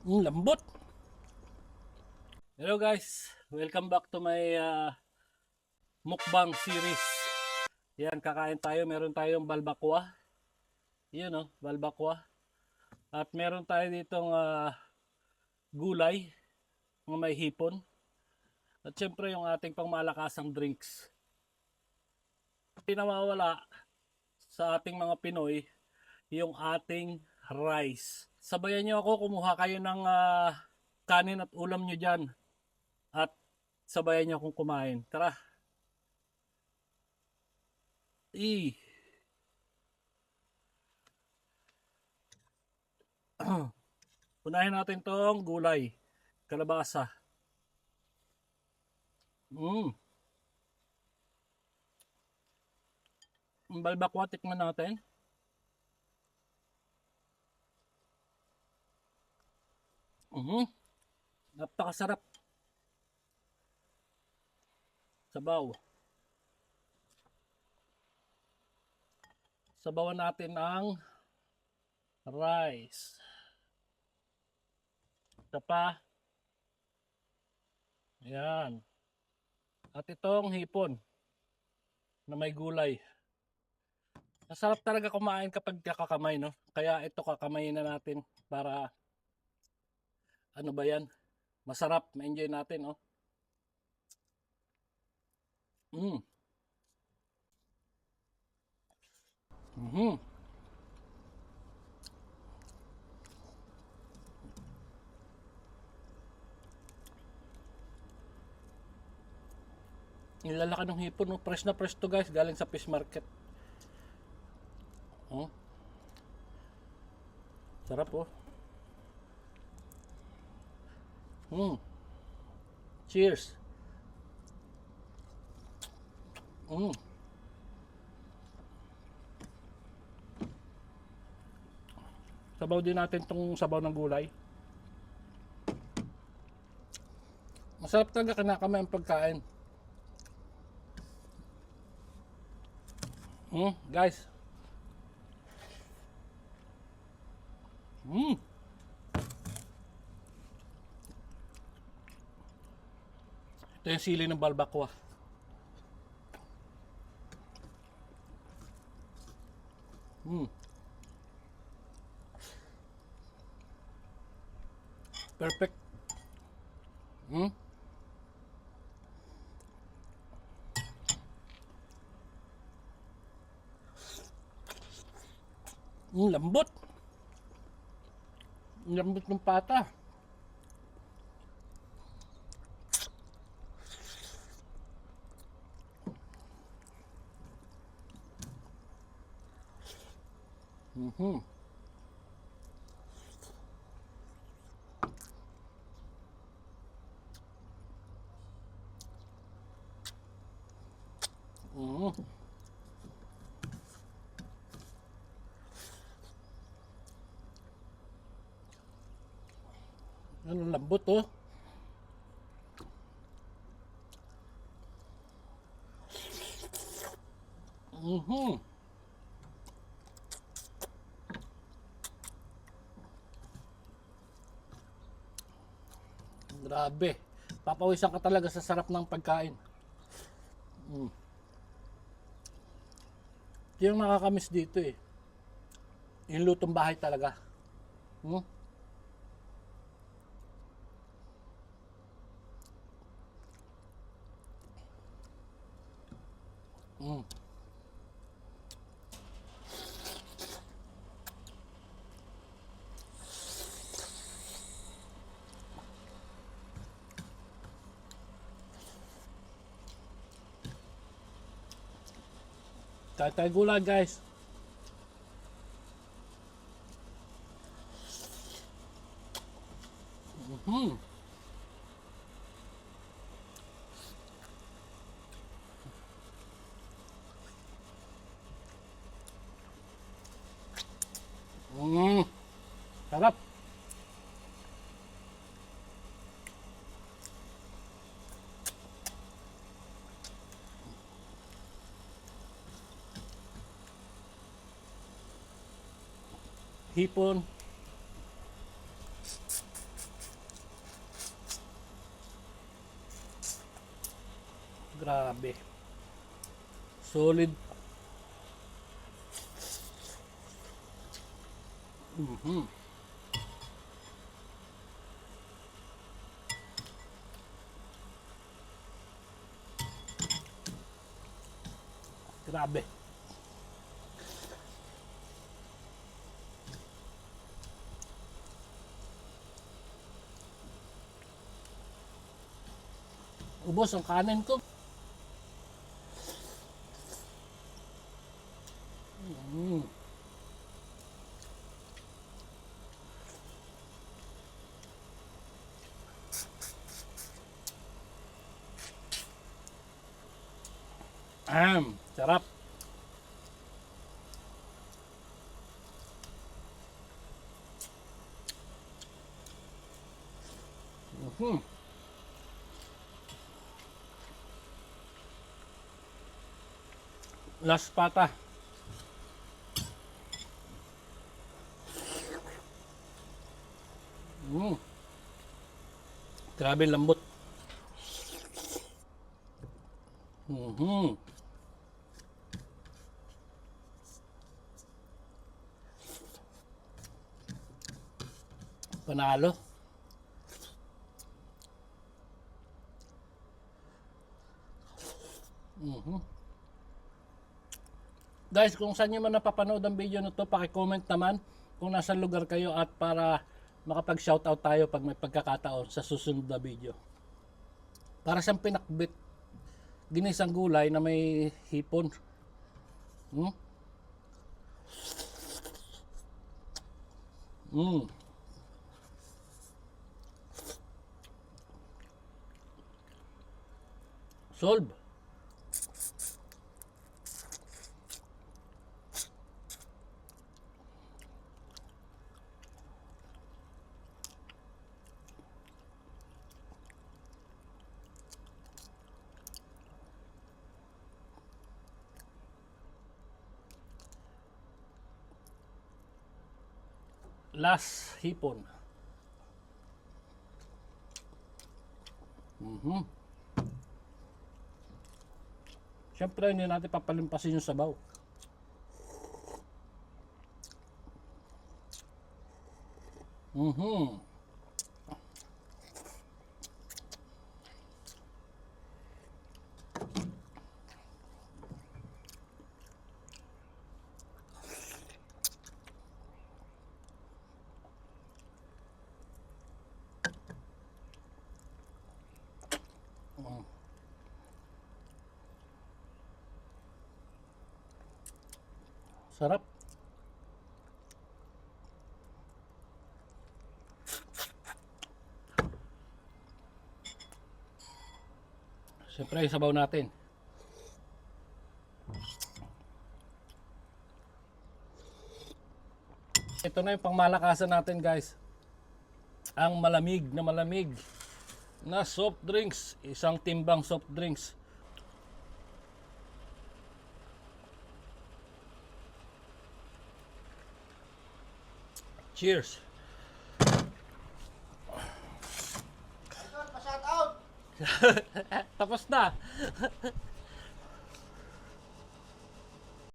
Lambot. Hello guys, welcome back to my mukbang series. Yan, kakain tayo. Meron tayong balbakwa. Yan o, balbakwa. At meron tayo ditong gulay, mga may hipon. At syempre yung ating pangmalakasang drinks. Hindi nawawala sa ating mga Pinoy yung ating rice. Sabayan nyo ako, kumuha kayo ng kanin at ulam nyo dyan. At sabayan nyo akong kumain. Tara! Unahin natin tong gulay. Kalabasa. Ang balbakwa, tikman natin. Napakasarap. Sabaw. Sabawan natin ang rice. Ito pa. Ayan. At itong hipon na may gulay. Masarap talaga kumain kapag kakakamay, no? Kaya ito kakamayin na natin para ano ba yan? Masarap, ma-enjoy natin, oh. Nilalaki ng hipon, oh. Fresh na fresh to guys, galing sa fish market. Oh. Sarap, oh. Cheers. Sabaw din natin tong sabaw ng gulay. Masarap talaga kinakamay ang pagkain. Guys. Ito yung sili ng balbakwa. Perfect. Lambot. Lambot ng pata. Ano, lambot, oh. Grabe. Papawisan ka talaga sa sarap ng pagkain. Yung nakakamiss dito, eh. Yung lutong bahay talaga. Tatay gulay guys. Sarap. Hipon. Grabe. Solid. Mhm. Grabe. Ubos ang kanin ko. Mm. Sarap. Mhm. Last pata. Grabe lambot. Mhm. Panalo. Mhm. Guys, kung saan nyo man napapanood ang video na to, paki-comment naman kung nasa lugar kayo at para makapag-shoutout tayo pag may pagkakataon sa susunod na video. Para siyang pinakbit. Ginisang gulay na may hipon. Hmm? Mm. Solve. Last hipon. Mhm. Siyempre, hindi natin papalimpasin yung sabaw. Mhm. Sarap. Siyempre, yung sabaw natin. Ito na yung pangmalakasan natin, guys. Ang malamig na soft drinks. Isang timbang soft drinks. Cheers. Tapos na.